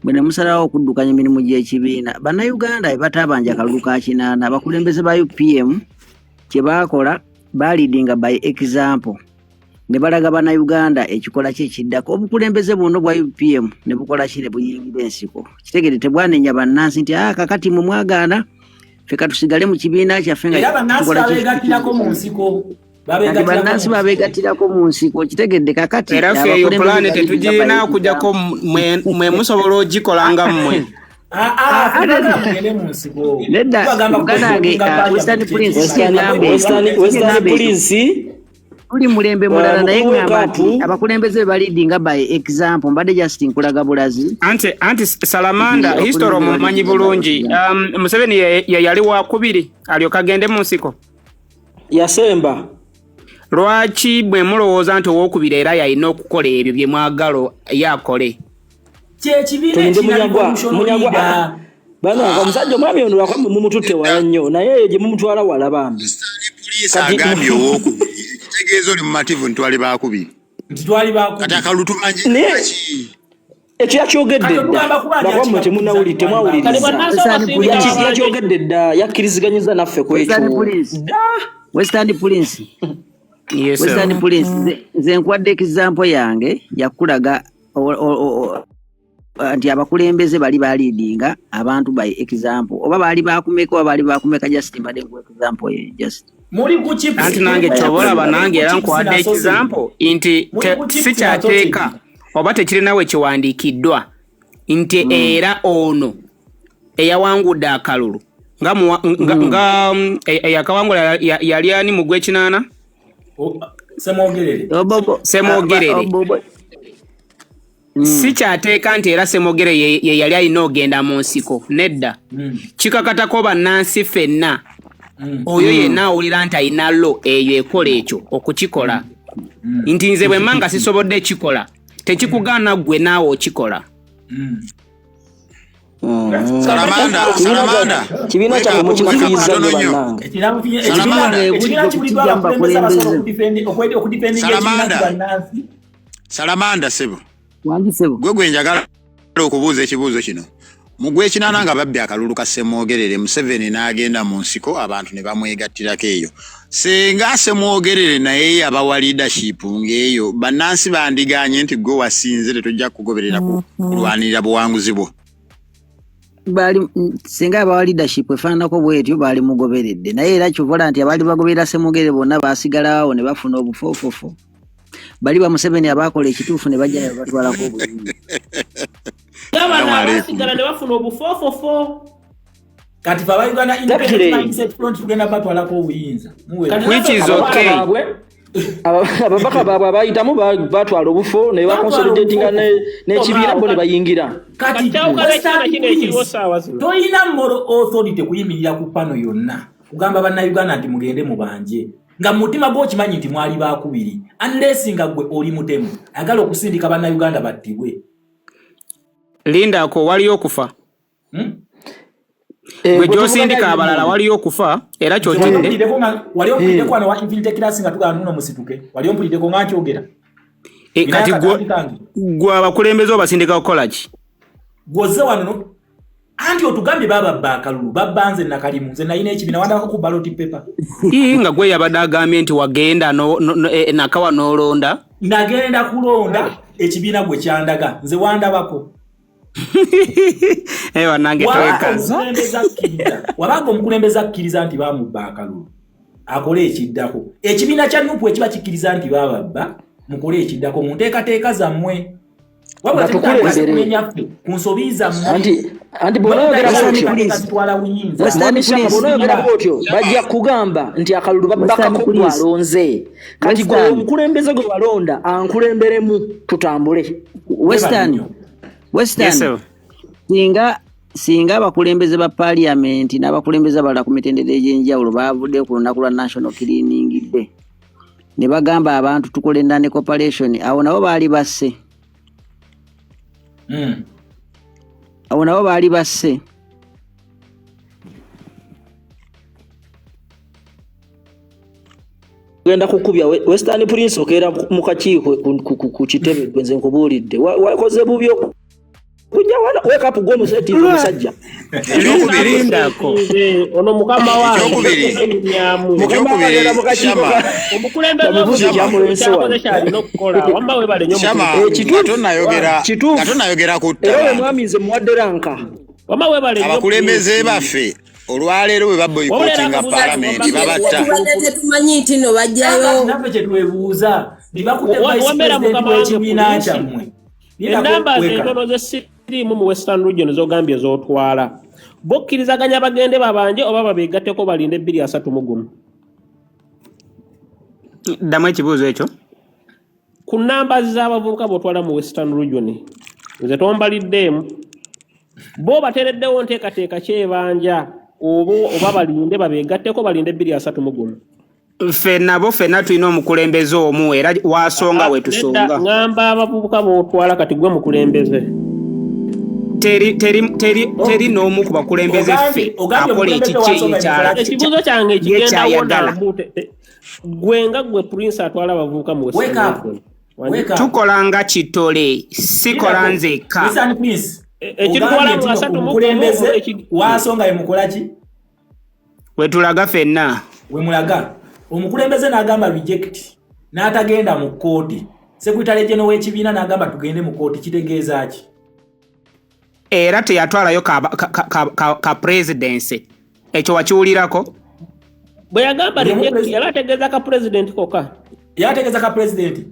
[SPEAKER 3] bwene musalawo okuddukanya emirimu gy'ekibiina bannayuganda batabanja akalulu ka kinaana abakulembeze ba UPM kye baakola balidinga by example ne balaga bannayuganda ekikola kye kiddako obukulembeze buno bwa UPM ne bukola kire buyingira ensiko kitegere tebwanenya bannansi nti kakati mu mwagana ffe katusigale mu kibiina kyaffe nga
[SPEAKER 1] tukola mu nsiko
[SPEAKER 3] bannansi babegatirako mu nsiko kitegedde kakati
[SPEAKER 2] era ffe eyo pulaani tetugirina okujjako mwe musobola ogikolanga mmwe
[SPEAKER 3] nedda muganange Western Prince tuli mulembe mulala naye ngamba nti abakulembeze balidinga by example mbadde just nkulaga bulazi
[SPEAKER 2] anti Salamanda history omumanyi bulungi Museveni yali wakubiri alyoka agende mu nsiko
[SPEAKER 3] yasemba
[SPEAKER 2] lwaki bwe mulowooza nti owokubiri era yalina okukola ebyo bye mwagalo yakole
[SPEAKER 3] munyagwa bano omusajja omwami ono lwakwa mumututte wala nnyo naye eyo gye mumutwala wala bambi
[SPEAKER 7] agambye owokubiri ekitegeezo oli mumativu ntitwali bakubiri kati akalulu tumanyi
[SPEAKER 3] ekyo yakyogedde dda lwakwamwe temunawulirizayakyogedde dda yakkirizganyiza naffe ku ekyo Western Prince nze nkwadde example yange yakulaga nti abakulembeze bali balidinga abantu by example oba bali bakumeka oba bali bakumeka just mbadde ku example ye just
[SPEAKER 1] muri kuchipu
[SPEAKER 2] anti nange tobola banange era nkwadde example nti si kyateeka oba tekirinawe kiwandiikiddwa nti era ono eyawangudde akalulu nga eyakawangula yali ani mu gw'ekinaana Semwogerere si kyateeka nti era Semwogerere ye yali alina ogenda mu nsiko nedda kikakatako bannansi ffenna oyo yenna awulira nti alina lo eyo ekola ekyo okukikola nti nze bwe mmanga sisobodde ekikola tekikugaana gwe naawe okikola
[SPEAKER 7] Salamanda
[SPEAKER 3] kibiina kyabwe mukikiriza bannange
[SPEAKER 7] Salamanda sebo gwe gwenjagala okubuuza ekibuuzo kino mu gw'ekinaana nga babbi akalulu ka Semwogerere Museveni n'agenda mu nsiko abantu ne bamwegattirako eyo senga Semwogerere naye yabawa leadership ng'eyo bannansi bandiganye nti gwe wasinze tetujja kugoberera kulwanirira buwanguzi bwo
[SPEAKER 3] bali senga abawa leadership efaananako bwetyo bali mugoberedde naye era kyovola nti abali bagoberera Semwogerere bonna baasigalawo ne bafuna obufoofofo bali ba Museveni abakola ekituufu ne bajjayo batwalako obulungi
[SPEAKER 6] basigala ne bafuna obufoofofo
[SPEAKER 1] kati fa Uganda Independent Mindset Front tugenda batwalako obuyinza
[SPEAKER 2] which is okay ababaka baabwe abayitamu batwala obufo ne bakonsolidatinga n'ekibiina bo ne bayingira.
[SPEAKER 1] Kati toyina moral authority kuyimirira ku pano yonna kugamba bannayuganda nti mugende mubanje nga mutima gwo kimanyi nti mwali bakubiri unless nga gwe oli mutemu agala okusindika bannayuganda battibwe.
[SPEAKER 5] Linda ko waliyo okufa. Gwe gyosindika abalala waliyo okufa era kyotidde.
[SPEAKER 1] Waliyo mpulideko wano wa Infinite Class nga tugala nuno musituke. Waliyo mpulideko ng'akyogera.
[SPEAKER 5] Kati gwe abakulembeze obasindika kukola ki?
[SPEAKER 1] Gwoze wano anti otugambye baba Kalulu babbanze nakalimu nze nayina ekibiina wandako ku ballot paper.
[SPEAKER 5] Nga gwe yabadde agambye nti wagenda nakawa n'olonda.
[SPEAKER 1] Nagenda kulonda ekibiina gwe kyandaga nze wandabako.
[SPEAKER 5] Ewa nange twekaza.
[SPEAKER 1] Wabaga omukulembeze akkiriza nti bamubba Kalulu akole ekiddako. Ekibiina kya Nupu ekiba kikkiriza nti bababba mukole ekiddako mu nteekateeka zammwe. Kunsobiza
[SPEAKER 2] anti bonoogera bwotyo bajja kugamba nti Akalulu babbakako gwalonze kati gwe omukulembeze gwe walonda ankulemberemu tutambule.
[SPEAKER 3] Western singa abakulembeze ba parliament n'abakulembeze abala ku mitendera egy'enjawulo baavudde ku lunaku lwa National Cleaning Day ne bagamba abantu tukole Ndane Corporation awo nabo baali basse. Awo nabo baali basse.
[SPEAKER 2] Genda kukubya Western Prince okera mu kakiiko ku kitebe gwenze nkubuulidde wakoze bubyo kujja wana wake up go museti musajja
[SPEAKER 5] ekyokubiririndako
[SPEAKER 6] ono mukama wa
[SPEAKER 7] katonayogera ku
[SPEAKER 2] mwamize muwadde ranka
[SPEAKER 7] abakulembeze baffe olwaleero bwe baboyikotinga paalamenti babatta
[SPEAKER 4] tetumanyi nti no bajjayo
[SPEAKER 1] naffe kyetwebuuza bibakutebaisikiina kyammwe
[SPEAKER 6] enamba zentono zesirimu mu Western Region zogambye zotwala bokkirizaganya bagende babanje oba babeegatteko balinde 231.
[SPEAKER 5] Ddamu ekibuuzo ekyo.
[SPEAKER 6] Ku namba z'abavubuka botwala mu Western Region nze tombaliddeemu bo bateereddewo nteekateeka kyebanja oba balinde babeegatteko balinde 231.
[SPEAKER 5] Fenna tulina omukulembeze omu era wasonga wetusonga.
[SPEAKER 6] Ngamba abavubuka botwala kati gwe mukulembeze.
[SPEAKER 5] Teri n'omu ku bakulembeze ffe akola ekikyala.
[SPEAKER 6] Ekibuuzo kyange kigenda wona gwe nga gwe Prince atwala abavubuka mu Western.
[SPEAKER 5] Tukola nga kitole sikola nzekka.
[SPEAKER 6] Ekitwala mu 3
[SPEAKER 1] wasonga emukola ki?
[SPEAKER 5] Wetulaga fenna.
[SPEAKER 1] Wemulaga. Omukulembeze n'agamba reject n'atagenda mu kooti. Secretary General w'ekibiina n'agamba tugende mu kooti kitegeeza ki?
[SPEAKER 5] Era teyatwalayo ka presidency. Ekyo wakiwulirako?
[SPEAKER 6] Bwe yagamba reject yali ategeeza ka president koka.
[SPEAKER 1] Yategeeza ka president.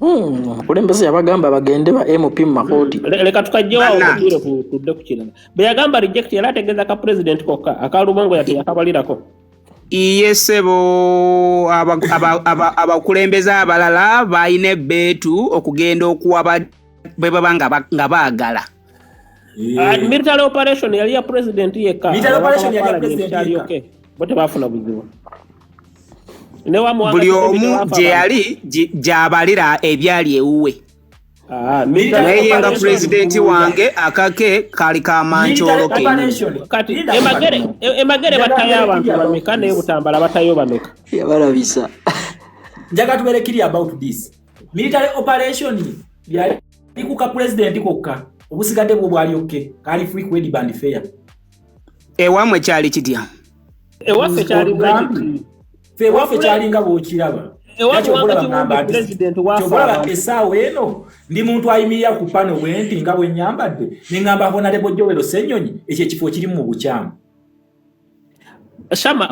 [SPEAKER 2] Omukulembeze yabagamba bagende ba MP mu makooti.
[SPEAKER 6] Leka tukajjawo obudde tudde ku kirala. Bwe yagamba reject yali ategeeza ka president koka akalubongo yate yakabalirako.
[SPEAKER 5] Iye sebo abakulembeze abalala balina ebbeetu okugenda okuwa bwe baba nga baagala.
[SPEAKER 6] Military operation yali ya president yekka.
[SPEAKER 1] Military operation yali ya president yekka.
[SPEAKER 6] Bote bafuna buzibu.
[SPEAKER 5] Buli omu gye yali gy'abalira ebyali ewuwe. Naye nga pulezidenti wange akake kali ka mancholo
[SPEAKER 6] kati emagere batayo abantu bameka naye Butambala batayo bameka.
[SPEAKER 3] Yabalabisa.
[SPEAKER 1] Njaga tuberekiri about this. Military operation yali kuka president kokka. Obusigadde bwo bwali okay. Kali free kwedi band fair.
[SPEAKER 5] Ewamwe kyali kitya?
[SPEAKER 6] Ewaffe kyali budget.
[SPEAKER 1] Fe wafe kyalinga bw'okiraba.
[SPEAKER 6] President wafa
[SPEAKER 1] esaawa eno ndi muntu ayimirira ku pano bwenti nga bwe nyambadde ne ngamba Honorable Joel Ssenyonyi ekyo ekifo kiri mu bukyamu.
[SPEAKER 6] Shama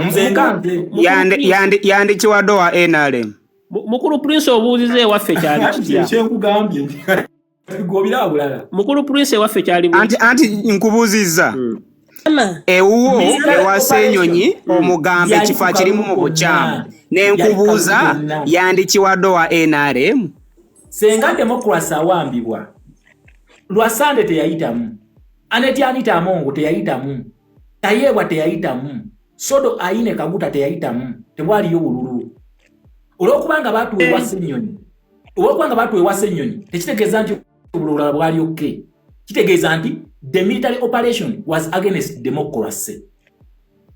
[SPEAKER 5] yandi kiwaddo wa NRM.
[SPEAKER 6] Mukulu Prince obuuzize waffe kyali kitya.
[SPEAKER 1] Kyekugambye gobira bulala.
[SPEAKER 6] Mukulu Prince waffe kyali
[SPEAKER 5] anti nkubuuzizza. ewuwo ewa Ssenyonyi omugamba ekifo kirimu mu bukyamu n'enkubuuza yandikiwadde wa NRM.
[SPEAKER 1] Senga Democracy awambibwa Lwasande teyayitamu, Aneti Anita Amongo teyayitamu, Tayeebwa teyayitamu, Sodo Aine Kaguta teyayitamu, tewaliyo bululu. Olwokubanga batuweebwa Ssenyonyi, tekitegeeza nti obululu bwali okay. Kitegeeza nti the military operation was against democracy.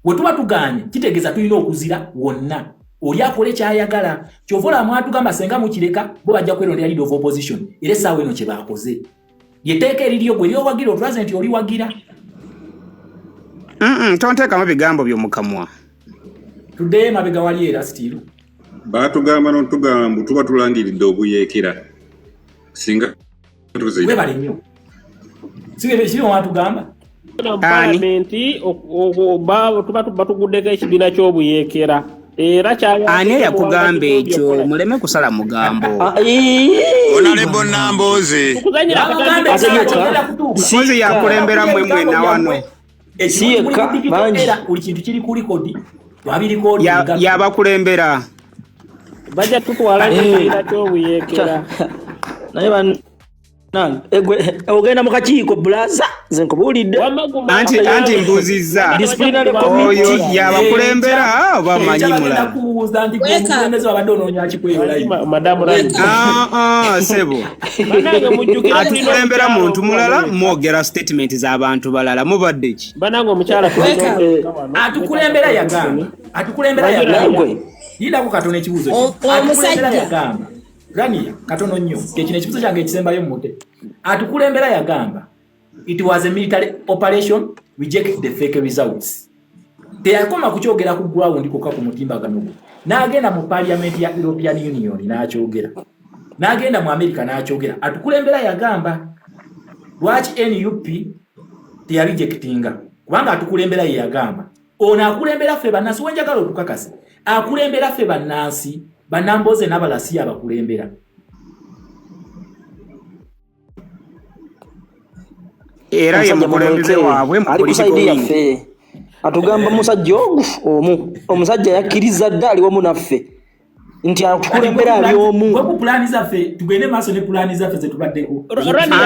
[SPEAKER 1] Wetuba tuganye kitegeeza tulina okuzira wonna. Oli akole kyayagala. Kyovola mwatugamba senga mukireka bo bajja kwerondera leader of opposition. Era essaawa eno kye baakoze. Yeteeka eririyo gwe lyowagira otulaze nti oli wagira.
[SPEAKER 5] Tonteekamu bigambo by'omukamwa.
[SPEAKER 1] Tudde mabega wali era still.
[SPEAKER 8] Baatugamba n'otugamba tuba tulangiridde obuyeekera. Singa tuze.
[SPEAKER 1] Webale nnyo. Sibyo watugamba.
[SPEAKER 6] Parliamenti tuba batuguddeko ekibiina ky'obuyeekera. Era kyaya
[SPEAKER 5] ani yakugamba ekyo muleme kusala mugambo.
[SPEAKER 7] Honorable Namboze.
[SPEAKER 5] Kozi yakulembera mwemwe na wano.
[SPEAKER 2] Siyeka banji.
[SPEAKER 1] Buli kintu kiri ku record. Twabiriko
[SPEAKER 5] yabakulembera.
[SPEAKER 6] Bajja tutwala ekibiina ky'obuyeekera.
[SPEAKER 2] Naye ogenda mu kakiiko bulaza nze nkubulidde
[SPEAKER 5] anti mbuzizza
[SPEAKER 2] disciplinary
[SPEAKER 5] committee oyo yabakulembera bamanyi mula sebo atukulembera muntu mulala mwogera statement z'abantu balala mubadde ki
[SPEAKER 6] banange omukyala
[SPEAKER 1] atukulembera yagamba yinda ku katone ekibuuzo atukulembera yagamba Rania katono nnyo kino ekibuzo kyange ekisembayo mute atukulembera yagamba it was a military operation, reject the fake results. Teyakoma kukyogera ku ground koka ku mutimbagano. N'agenda mu parliament ya European Union n'akyogera. N'agenda mu America n'akyogera. Atukulembera yagamba lwaki NUP teya rejectinga. Kubanga atukulembera yagamba ono akulembera ffe bannansi wenjagala okukakasa. Akulembera ffe bannansi Banamboze n'abalasi abakulembera.
[SPEAKER 5] Era ye mukulembeze waabwe mu political wing.
[SPEAKER 2] Atugamba musajja omusajja yakkiriza dda ali wamu naffe nti atukulembera ali omu.
[SPEAKER 1] Bwe ku plani zaffe tugende maaso ne plani zaffe ze tubaddeko.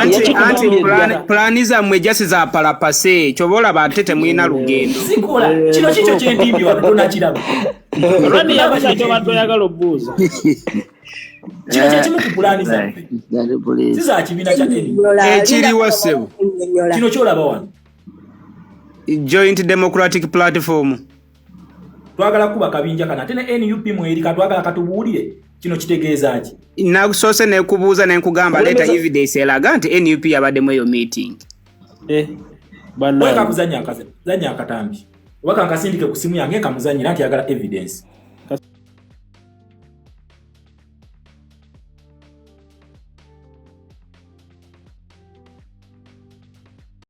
[SPEAKER 5] Anti plani zammwe jasi za palapase kyobola batete mwina lugendo.
[SPEAKER 1] Sikola kino kikyo kyendimbi watona kirabo.
[SPEAKER 6] Rani yabasajja batoyagala obuuza.
[SPEAKER 1] Kino kyekimu ku plani zaffe. Siza kibiina kya
[SPEAKER 5] ekiriwo ssebo.
[SPEAKER 1] Kino kyolaba wano.
[SPEAKER 5] Joint Democratic Platform.
[SPEAKER 1] Twagala kuba kabinja kana tene NUP mweri katwagala katubuulire kino kitegeeza ki.
[SPEAKER 5] Nakusose ne kubuuza ne nkugamba leta evidence elaga nti NUP yabadde mu eyo meeting.
[SPEAKER 1] Weka kuzanya akatambi. Waka nkasindike ku simu yange kamuzanyira nti yagala evidence.